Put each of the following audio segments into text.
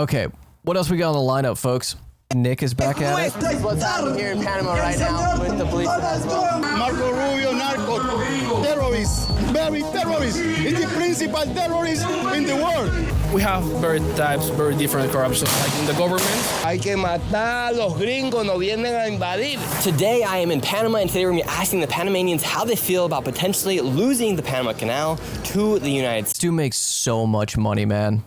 Okay, what else we got on the lineup, folks? Nick is back at it. What's happening here in Panama right now with the police as well? Marco Rubio, narco terrorist, very terrorist. It's the principal terrorist in the world. We have very types, very different corruption, like in the government. Hay que matar a los gringos, nos vienen a invadir. Today I am in Panama, and today we're going to be asking the Panamanians how they feel about potentially losing the Panama Canal to the United States. This dude makes so much money, man.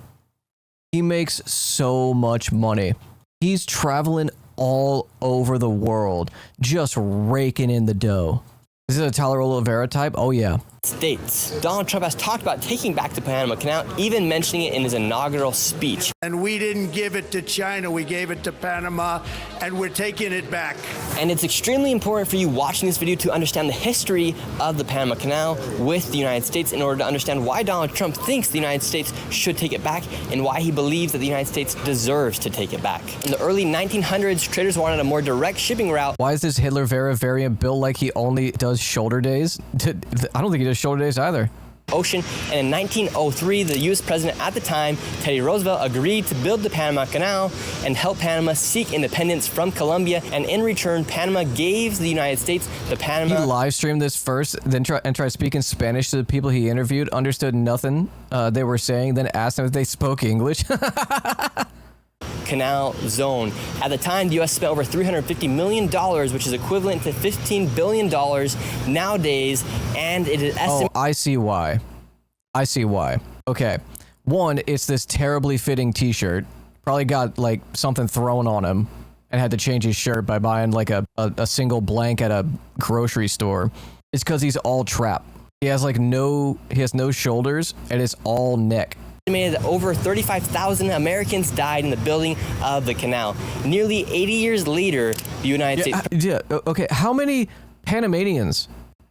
He makes so much money. He's traveling all over the world, just raking in the dough. Is it a Tyler Oliveira type? Oh, yeah. States. Donald Trump has talked about taking back the Panama Canal, even mentioning it in his inaugural speech. And we didn't give it to China, we gave it to Panama, and we're taking it back. And it's extremely important for you watching this video to understand the history of the Panama Canal with the United States in order to understand why Donald Trump thinks the United States should take it back and why he believes that the United States deserves to take it back. In the early 1900s, traders wanted a more direct shipping route. Why is this Hitler Vera variant built like he only does shoulder days? I don't think he does shoulder days either. Ocean, and in 1903, the U.S. president at the time, Teddy Roosevelt, agreed to build the Panama Canal and help Panama seek independence from Colombia, and in return, Panama gave the United States the Panama... He live streamed this first, then tried speaking Spanish to the people he interviewed, understood nothing they were saying, then asked them if they spoke English. Canal zone. At the time, the U.S. spent over $350 million, which is equivalent to $15 billion nowadays, and it is estimated... Oh, I see why. I see why. Okay. One, it's this terribly fitting t-shirt. Probably got, like, something thrown on him and had to change his shirt by buying, like, a single blank at a grocery store. It's because he's all trap. He has, like, he has no shoulders, and it's all neck. Estimated that over 35,000 Americans died in the building of the canal. Nearly 80 years later, the United States... Okay, how many Panamanians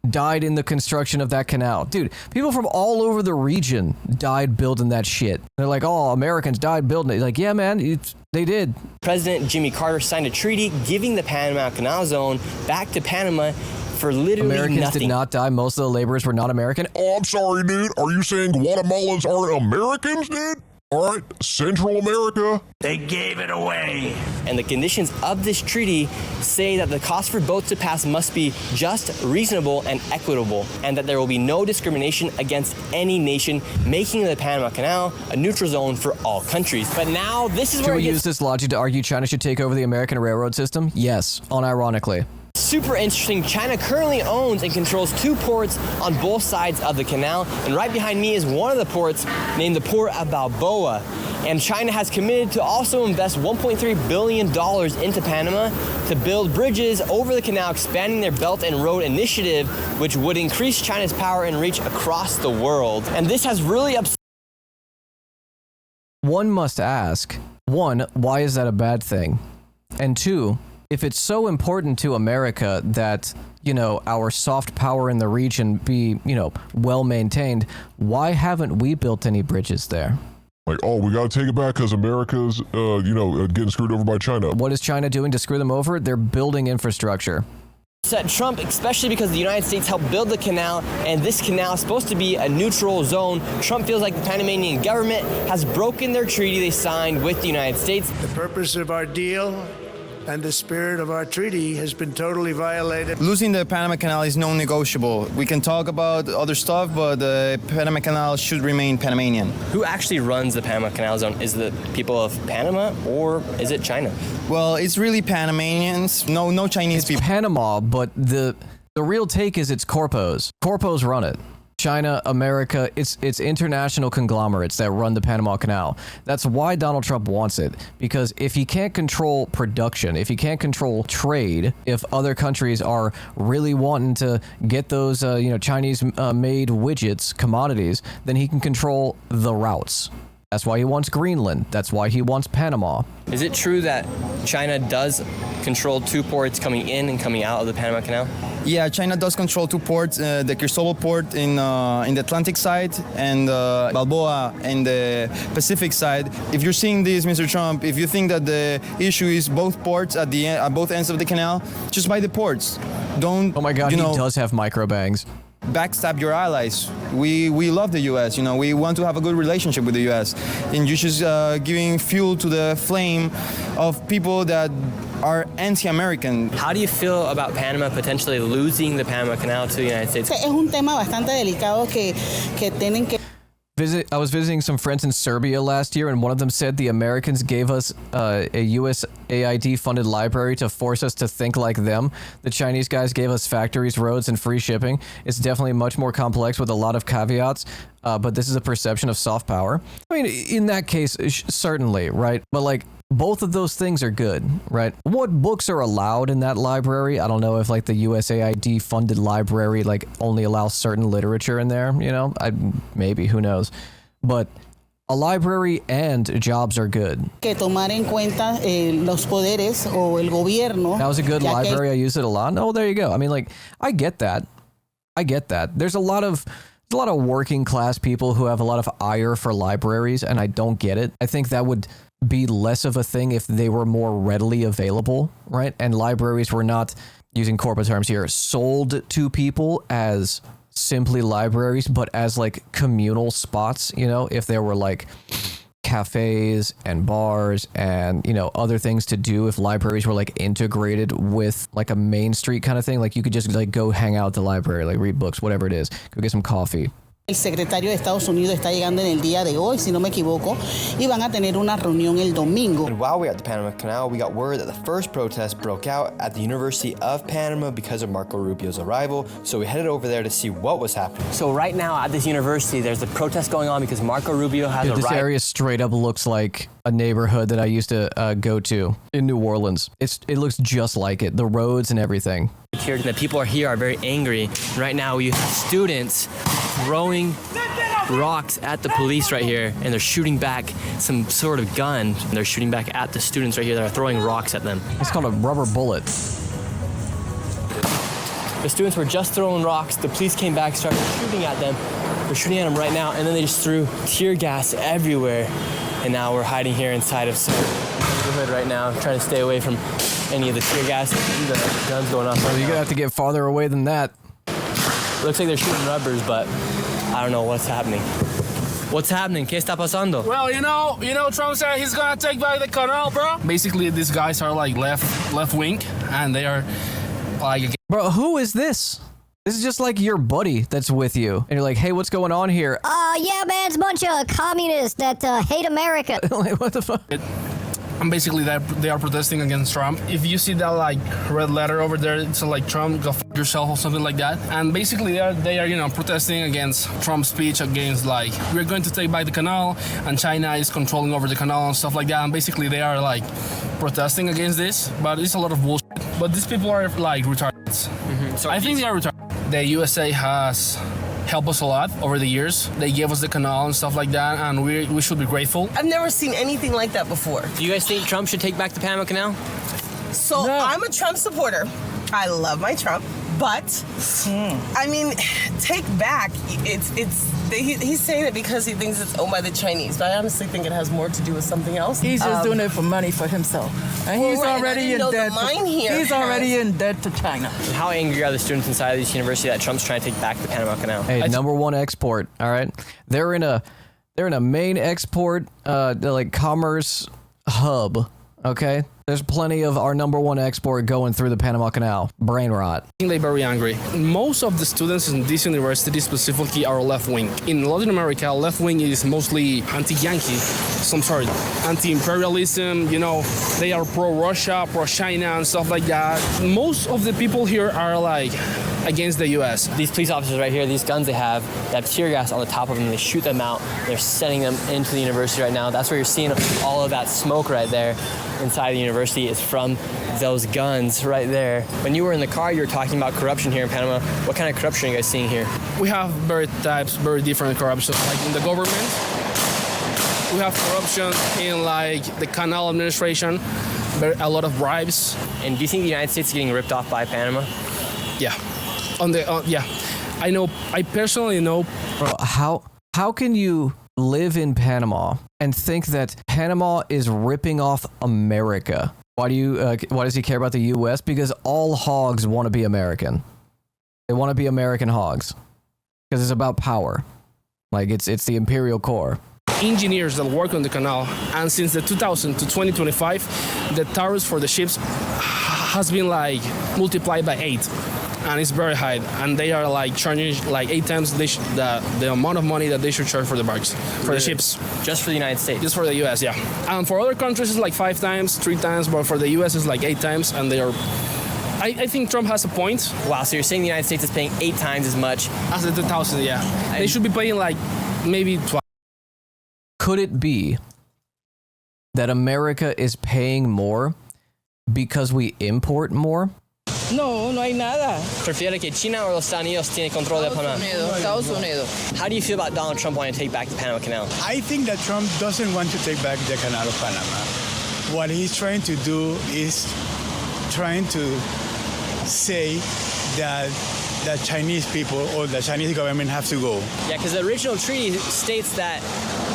died in the construction of that canal? Dude, people from all over the region died building that shit. They're like, oh, Americans died building it. Like, yeah, man, they did. President Jimmy Carter signed a treaty giving the Panama Canal Zone back to Panama for literally Americans nothing. Did not die. Most of the laborers were not American. Oh, I'm sorry, dude. Are you saying Guatemalans aren't Americans, dude? All right, Central America. They gave it away. And the conditions of this treaty say that the cost for boats to pass must be just, reasonable, and equitable, and that there will be no discrimination against any nation, making the Panama Canal a neutral zone for all countries. But now, this is where Should we use this logic to argue China should take over the American railroad system? Yes, unironically. Super interesting. China currently owns and controls 2 ports on both sides of the canal, and right behind me is one of the ports named the Port of Balboa. And China has committed to also invest $1.3 billion into Panama to build bridges over the canal, expanding their Belt and Road Initiative, which would increase China's power and reach across the world. And this has really upset... One must ask, one, why is that a bad thing? And two, if it's so important to America that, you know, our soft power in the region be, you know, well maintained, why haven't we built any bridges there? Like, oh, we gotta take it back because America's, getting screwed over by China. What is China doing to screw them over? They're building infrastructure. Upset Trump, especially because the United States helped build the canal, and this canal is supposed to be a neutral zone. Trump feels like the Panamanian government has broken their treaty they signed with the United States. The purpose of our deal and the spirit of our treaty has been totally violated. Losing the Panama Canal is non-negotiable. We can talk about other stuff, but the Panama Canal should remain Panamanian. Who actually runs the Panama Canal Zone? Is it the people of Panama, or is it China? Well, it's really Panamanians. No Chinese people. Panama, but the real take is it's corpos. Corpos run it. China, America, it's international conglomerates that run the Panama Canal. That's why Donald Trump wants it, because if he can't control production, if he can't control trade, if other countries are really wanting to get those Chinese made widgets, commodities, then he can control the routes. That's why he wants Greenland. That's why he wants Panama. Is it true that China does control 2 ports coming in and coming out of the Panama Canal? Yeah, China does control 2 ports, the Cristobal port in the Atlantic side and Balboa in the Pacific side. If you're seeing this, Mr. Trump, if you think that the issue is both ports at both ends of the canal, just buy the ports. Don't. Oh my God, he does have micro bangs. backstab your allies. We love the U.S. You know, we want to have a good relationship with the U.S. And you're just giving fuel to the flame of people that are anti-American. How do you feel about Panama potentially losing the Panama Canal to the United States? Es un tema bastante delicado que tienen que I was visiting some friends in Serbia last year, and one of them said the Americans gave us a USAID-funded library to force us to think like them. The Chinese guys gave us factories, roads, and free shipping. It's definitely much more complex with a lot of caveats, but this is a perception of soft power. I mean, in that case, certainly, right? But like, both of those things are good, right? What books are allowed in that library? I don't know if like the USAID funded library like only allows certain literature in there, you know? Maybe, who knows? But a library and jobs are good. que tomar en cuenta los poderes o el gobierno. That was a good ya que library. I use it a lot. Oh, there you go. I mean, like, I get that. There's a lot of working class people who have a lot of ire for libraries, and I don't get it. I think that would be less of a thing if they were more readily available, right? And libraries were not, using corporate terms here, sold to people as simply libraries, but as like communal spots, you know, if there were like cafes and bars and, you know, other things to do, if libraries were like integrated with like a main street kind of thing, like you could just like go hang out at the library, like read books, whatever it is, go get some coffee. El secretario de Estados Unidos está llegando en el día de hoy, si no me equivoco, y van a tener una reunión el domingo. And while we were at the Panama Canal, we got word that the first protest broke out at the University of Panama because of Marco Rubio's arrival, so we headed over there to see what was happening. So right now at this university, there's a protest going on because Marco Rubio has Dude, arrived. this area straight up looks like a neighborhood that I used to go to in New Orleans. It looks just like it, the roads and everything. And the people here are very angry. Right now, we have students throwing rocks at the police right here, and they're shooting back some sort of gun. And they're shooting back at the students right here that are throwing rocks at them. It's called a rubber bullet. The students were just throwing rocks. The police came back, started shooting at them. They're shooting at them right now, and then they just threw tear gas everywhere. And now we're hiding here inside of some neighborhood right now, trying to stay away from any of the tear gas and the guns going off. Well, you're gonna have to get farther away than that. Looks like they're shooting rubbers, but I don't know what's happening. What's happening? ¿Qué está pasando? Well, you know, Trump said he's gonna take back the canal, bro. Basically, these guys are like left wing, and they are like. Bro, who is this? This is just like your buddy that's with you, and you're like, "Hey, what's going on here?" Yeah, man, it's a bunch of communists that hate America. Like, what the fuck? And basically, they are protesting against Trump. If you see that like red letter over there, it's like Trump, go f yourself or something like that. And basically, they are you know protesting against Trump's speech, against like we're going to take back the canal, and China is controlling over the canal and stuff like that. And basically, they are like protesting against this, but it's a lot of bullshit. But these people are like retarded. Mm-hmm. So I think they are retarded. The USA has helped us a lot over the years. They gave us the canal and stuff like that, and we should be grateful. I've never seen anything like that before. Do you guys think Trump should take back the Panama Canal? So no. I'm a Trump supporter. I love my Trump, but I mean, take back. He's saying it because he thinks it's owned by the Chinese, but I honestly think it has more to do with something else. He's just doing it for money for himself, and he's already in debt. He's already in debt to China. How angry are the students inside of this university that Trump's trying to take back the Panama Canal? Hey, number one export. All right, they're in a main export like commerce hub. Okay, there's plenty of our number one export going through the Panama Canal. Brain rot. They're very angry. Most of the students in this university specifically are left wing. In Latin America, left wing is mostly anti-Yankee, anti-imperialism. You know, they are pro-Russia, pro-China, and stuff like that. Most of the people here are like against the U.S. These police officers right here, these guns they have tear gas on the top of them. They shoot them out. They're sending them into the university right now. That's where you're seeing all of that smoke right there. Inside the university is from those guns right there. When you were in the car, you were talking about corruption here in Panama. What kind of corruption are you guys seeing here? We have very different corruption. Like in the government, we have corruption in like the canal administration, a lot of bribes. And do you think the United States is getting ripped off by Panama? Yeah. Yeah. I personally know. Bro, how can you live in Panama and think that Panama is ripping off America? Why does he care about the U.S.? Because all hogs want to be American. They want to be American hogs. How can you live in Panama and think that Panama is ripping off America? Why does he care about the U.S.? Because all hogs want to be American. Why does he care about the U.S.? Because all hogs want to be American. They want to be American hogs. Why does he care about the U.S.? Because all hogs want to be American. Because it's about power. Like it's the imperial core. Engineers that work on the canal, and since the 2000 to 2025, the tariffs for the ships has been like multiplied by 8, and it's very high. And they are like charging like 8 times the amount of money that they should charge for the barks, for the ships. Just for the United States? Just for the U.S., yeah. And for other countries, it's like 5 times, 3 times, but for the U.S., it's like 8 times, and they are. I think Trump has a point. Wow, so you're saying the United States is paying 8 times as much? As the 2000, yeah. They should be paying like maybe twice. Could it be that America is paying more because we import more? No, no hay nada. ¿Prefiere que China o los Estados Unidos tiene control de Panamá? Estados Unidos. How do you feel about Donald Trump wanting to take back the Panama Canal? I think that Trump doesn't want to take back the Canal of Panama. What he's trying to do is trying to say that the Chinese people or the Chinese government have to go. Yeah, because the original treaty states that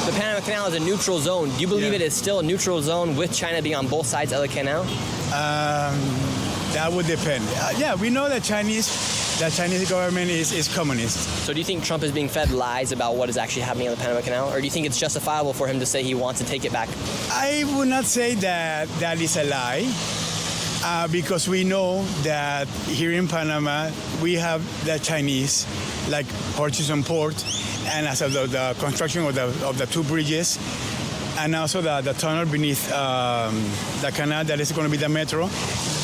the Panama Canal is a neutral zone. Do you believe it is still a neutral zone with China being on both sides of the canal? That would depend. Yeah, we know that the Chinese government is communist. So do you think Trump is being fed lies about what is actually happening on the Panama Canal? Or do you think it's justifiable for him to say he wants to take it back? I would not say that that is a lie. Because we know that here in Panama, we have the Chinese, like Hutchinson Port, and as of the construction of the 2 bridges, and also the tunnel beneath the canal that is going to be the metro,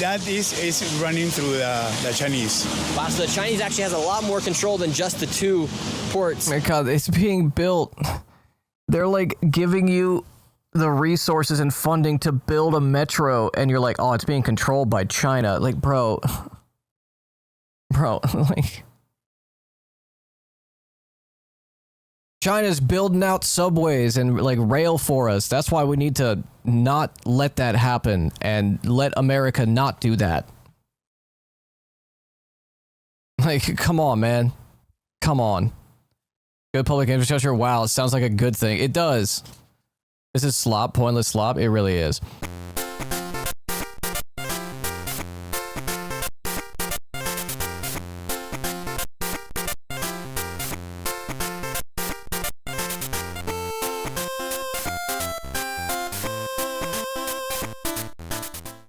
that is running through the Chinese. Wow, so the Chinese actually has a lot more control than just the 2 ports. My God, it's being built. They're like giving you the resources and funding to build a metro, and you're like, oh, it's being controlled by China. Like, bro, like, China's building out subways and like rail for us. That's why we need to not let that happen and let America not do that. Like, come on, man. Come on. Good public infrastructure. Wow, it sounds like a good thing. It does. This is slop, pointless slop. It really is.